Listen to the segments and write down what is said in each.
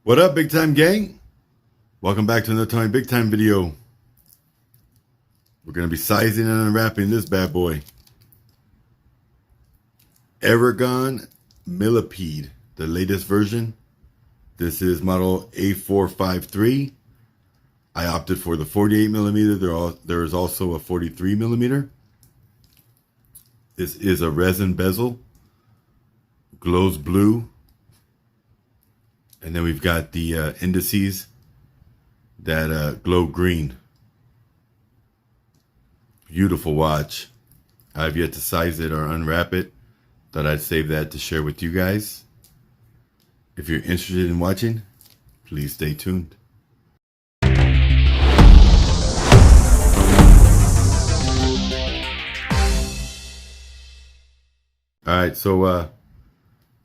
What up, big time gang? Welcome back to another Tony Big Time video. We're going to be sizing and unwrapping this bad boy. Aragon Millipede, the latest version. This is model A453. I opted for the 48 millimeter. There is also a 43 millimeter. This is a resin bezel. Glows blue. And then we've got the indices that glow green. Beautiful watch. I've yet to size it or unwrap it. Thought I'd save that to share with you guys. If you're interested in watching, please stay tuned. Alright, so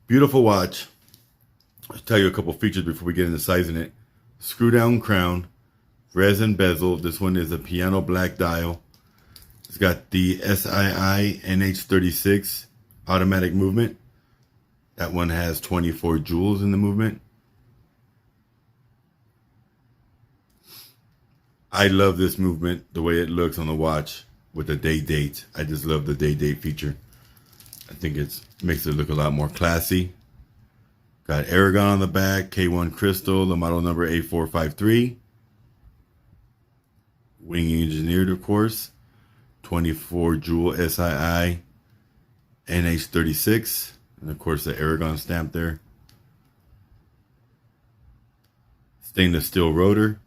beautiful watch. I'll tell you a couple features before we get into sizing it. Screw down crown, resin bezel. This one is a piano black dial. It's got the SII NH36 automatic movement. That one has 24 joules in the movement. I love this movement, the way it looks on the watch with the day date. I just love the day date feature. I think it makes it look a lot more classy. Got Aragon on the back, K1 crystal, the model number A453. Wing engineered, of course. 24 joule SII NH36. And of course the Aragon stamp there. Stainless steel rotor.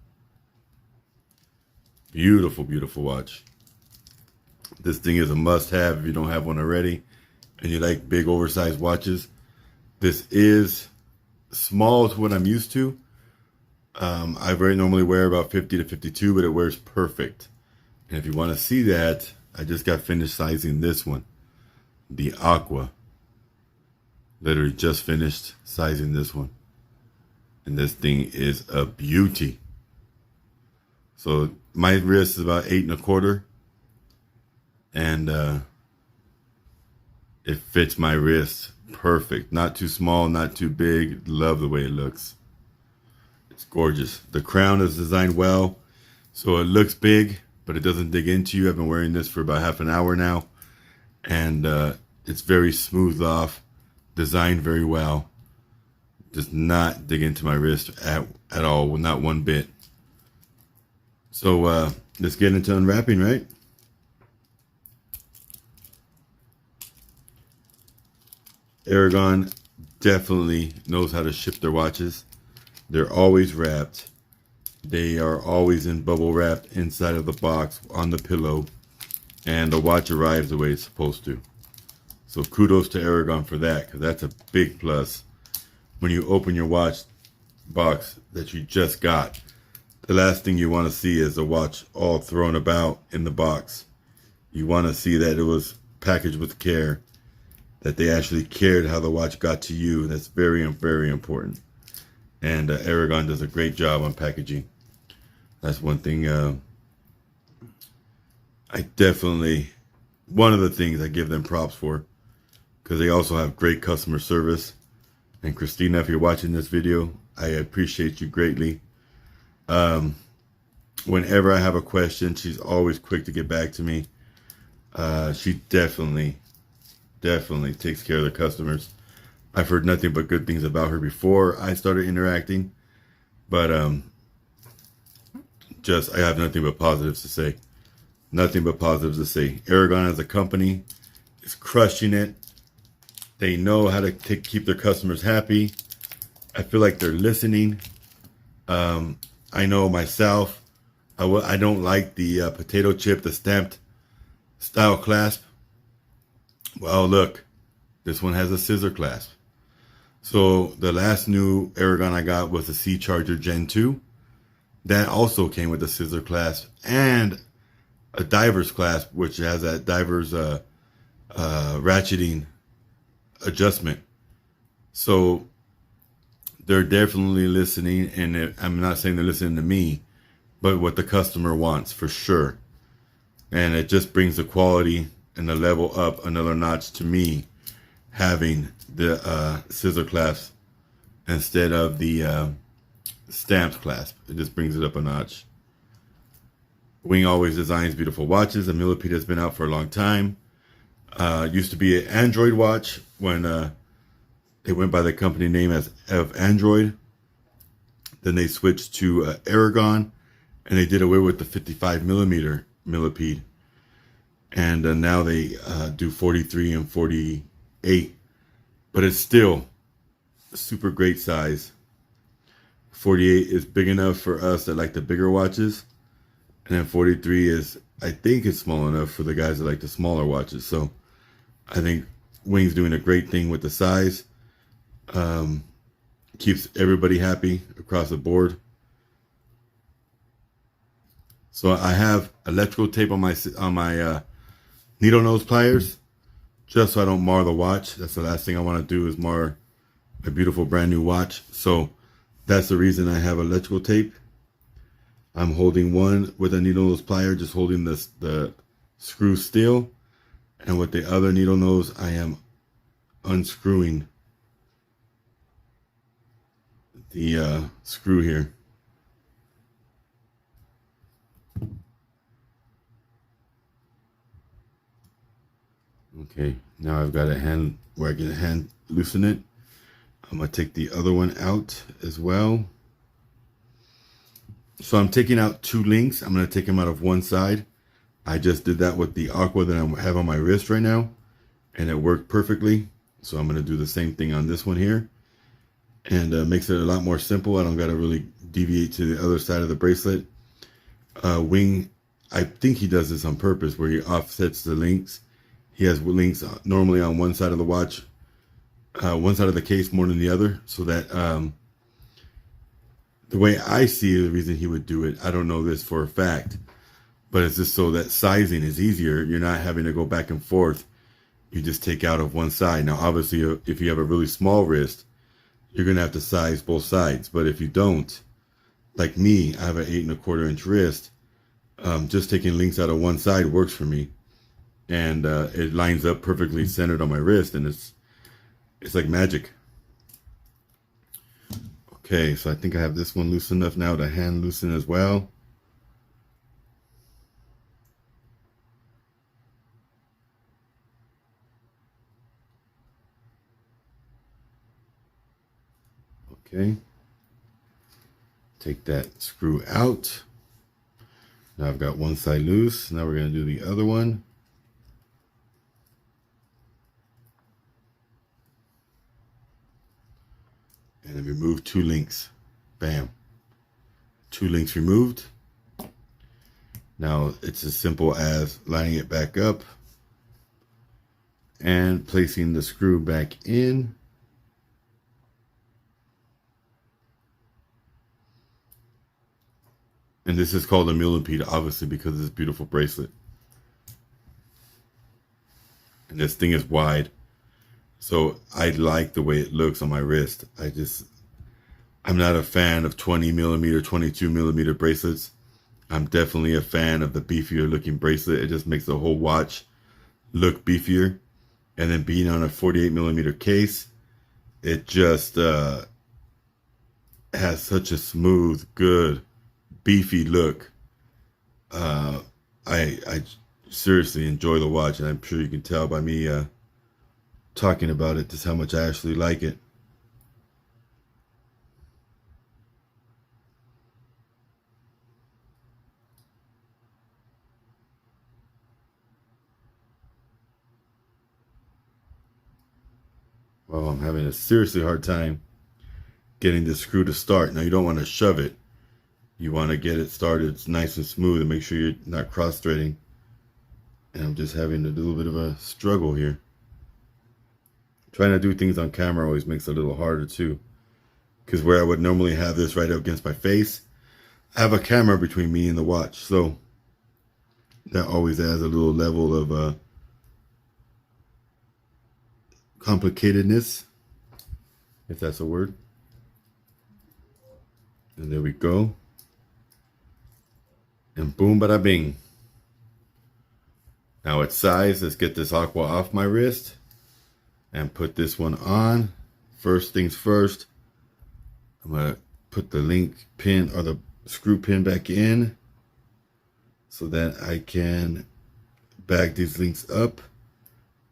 Beautiful, beautiful watch. This thing is a must-have if you don't have one already and you like big oversized watches. This is small to what I'm used to. I very normally wear about 50 to 52, but it wears perfect. And if you want to see that, I just got finished sizing this one, the Aqua. Literally just finished sizing this one. And this thing is a beauty. So my wrist is about 8 1/4. And it fits my wrist perfect. Not too small, not too big. Love the way it looks. It's gorgeous. The crown is designed well, so it looks big, but it doesn't dig into you. I've been wearing this for about half an hour now, and it's very smooth off, designed very well. Does not dig into my wrist at all, not one bit. So let's get into unwrapping, right? Aragon definitely knows how to ship their watches. They're always wrapped. They are always in bubble wrapped inside of the box on the pillow, and the watch arrives the way it's supposed to. So kudos to Aragon for that, because that's a big plus. When you open your watch box that you just got, the last thing you want to see is a watch all thrown about in the box. You want to see that it was packaged with care, that they actually cared how the watch got to you. That's very, very important. And Aragon does a great job on packaging. That's one thing one of the things I give them props for, because they also have great customer service. And Christina, if you're watching this video, I appreciate you greatly. Whenever I have a question, she's always quick to get back to me. She definitely takes care of the customers. I've heard nothing but good things about her before I started interacting, but I have nothing but positives to say. Nothing but positives to say. Aragon as a company is crushing it. They know how to keep their customers happy. I feel like they're listening. I know myself, I don't like the potato chip, the stamped style clasp. Well, look, this one has a scissor clasp. So the last new Aragon I got was the C Charger Gen 2. That also came with a scissor clasp and a diver's clasp, which has that diver's ratcheting adjustment. So they're definitely listening, and I'm not saying they're listening to me, but what the customer wants for sure. And it just brings the quality and the level up another notch to me, having the scissor clasp instead of the stamps clasp. It just brings it up a notch. Wing always designs beautiful watches. The Millipede has been out for a long time. Used to be an Android watch when it went by the company name of Android. Then they switched to Aragon, and they did away with the 55 millimeter Millipede. And now they do 43 and 48, but it's still a super great size. 48 is big enough for us that like the bigger watches, and then 43 is, I think, it's small enough for the guys that like the smaller watches. So I think Wing's doing a great thing with the size. Keeps everybody happy across the board. So I have electrical tape on my needle nose pliers, just so I don't mar the watch. That's the last thing I want to do, is mar a beautiful brand new watch. So that's the reason I have electrical tape. I'm holding one with a needle nose plier, just holding the screw still, and with the other needle nose I am unscrewing the screw here. Okay, now I've got a hand where I can hand loosen it. I'm gonna take the other one out as well. So I'm taking out 2 links. I'm gonna take them out of one side. I just did that with the aqua that I have on my wrist right now, and it worked perfectly. So I'm gonna do the same thing on this one here, and makes it a lot more simple. I don't gotta really deviate to the other side of the bracelet. Wing, I think he does this on purpose, where he offsets the links. He has links normally on one side of the watch, one side of the case more than the other, so that the way I see it, the reason he would do it, I don't know this for a fact, but it's just so that sizing is easier. You're not having to go back and forth. You just take out of one side. Now, obviously, if you have a really small wrist, you're going to have to size both sides. But if you don't, like me, I have an 8 1/4 inch wrist. Just taking links out of one side works for me. And it lines up perfectly centered on my wrist, and it's like magic. Okay, so I think I have this one loose enough now to hand loosen as well. Okay, take that screw out. Now I've got one side loose. Now we're going to do the other one. And then remove 2 links. Bam. 2 links removed. Now it's as simple as lining it back up and placing the screw back in. And this is called a millipede, obviously, because of this beautiful bracelet. And this thing is wide. So I like the way it looks on my wrist. I'm not a fan of 20 millimeter, 22 millimeter bracelets. I'm definitely a fan of the beefier looking bracelet. It just makes the whole watch look beefier. And then being on a 48 millimeter case, it just has such a smooth, good, beefy look. I seriously enjoy the watch, and I'm sure you can tell by me talking about it just how much I actually like it. Well, I'm having a seriously hard time getting this screw to start. Now, you don't want to shove it. You want to get it started nice and smooth and make sure you're not cross-threading. And I'm just having a little bit of a struggle here. Trying to do things on camera always makes it a little harder too. Because where I would normally have this right up against my face, I have a camera between me and the watch. So that always adds a little level of complicatedness, if that's a word. And there we go. And boom, bada bing. Now it's size. Let's get this aqua off my wrist and put this one on. First things first, I'm gonna put the link pin or the screw pin back in so that I can bag these links up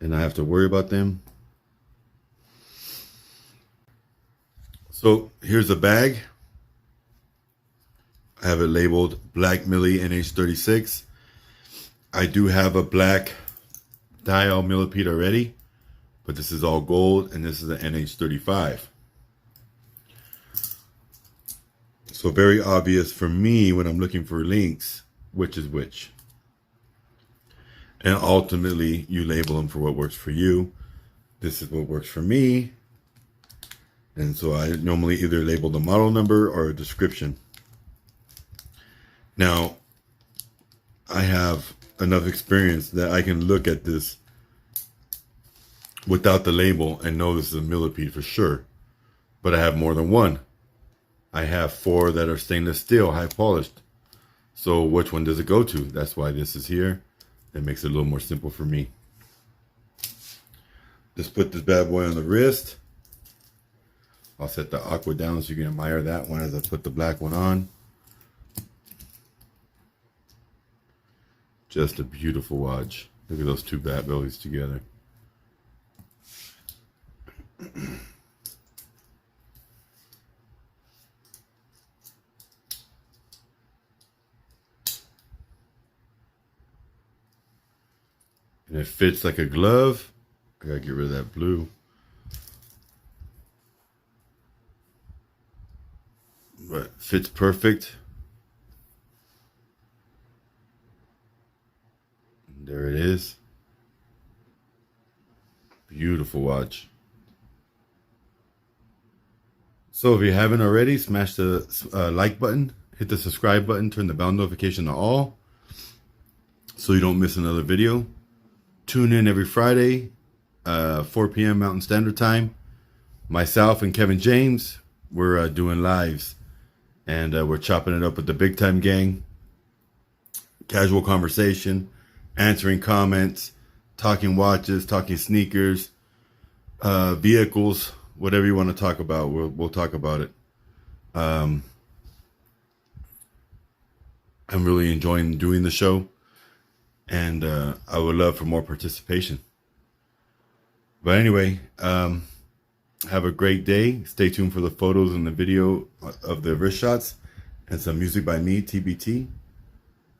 and I have to worry about them. So here's the bag. I have it labeled Black Milli NH36. I do have a black dial millipede already, but this is all gold and this is an NH35. So very obvious for me when I'm looking for links, which is which. And ultimately you label them for what works for you. This is what works for me. And so I normally either label the model number or a description. Now, I have enough experience that I can look at this without the label and know this is a millipede for sure. But I have more than one. I have 4 that are stainless steel, high polished. So which one does it go to? That's why this is here. That makes it a little more simple for me. Just put this bad boy on the wrist. I'll set the aqua down so you can admire that one as I put the black one on. Just a beautiful watch. Look at those two bat bellies together. And it fits like a glove. I gotta get rid of that blue. But fits perfect. And there it is. Beautiful watch. So if you haven't already, smash the like button, hit the subscribe button, turn the bell notification to all so you don't miss another video. Tune in every Friday, 4 p.m. Mountain Standard Time. Myself and Kevin James, we're doing lives. And we're chopping it up with the big time gang. Casual conversation, answering comments, talking watches, talking sneakers, vehicles, whatever you want to talk about, we'll talk about it. I'm really enjoying doing the show. And I would love for more participation. But anyway, have a great day. Stay tuned for the photos and the video of the wrist shots and some music by me, TBT.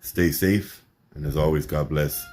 Stay safe. And as always, God bless.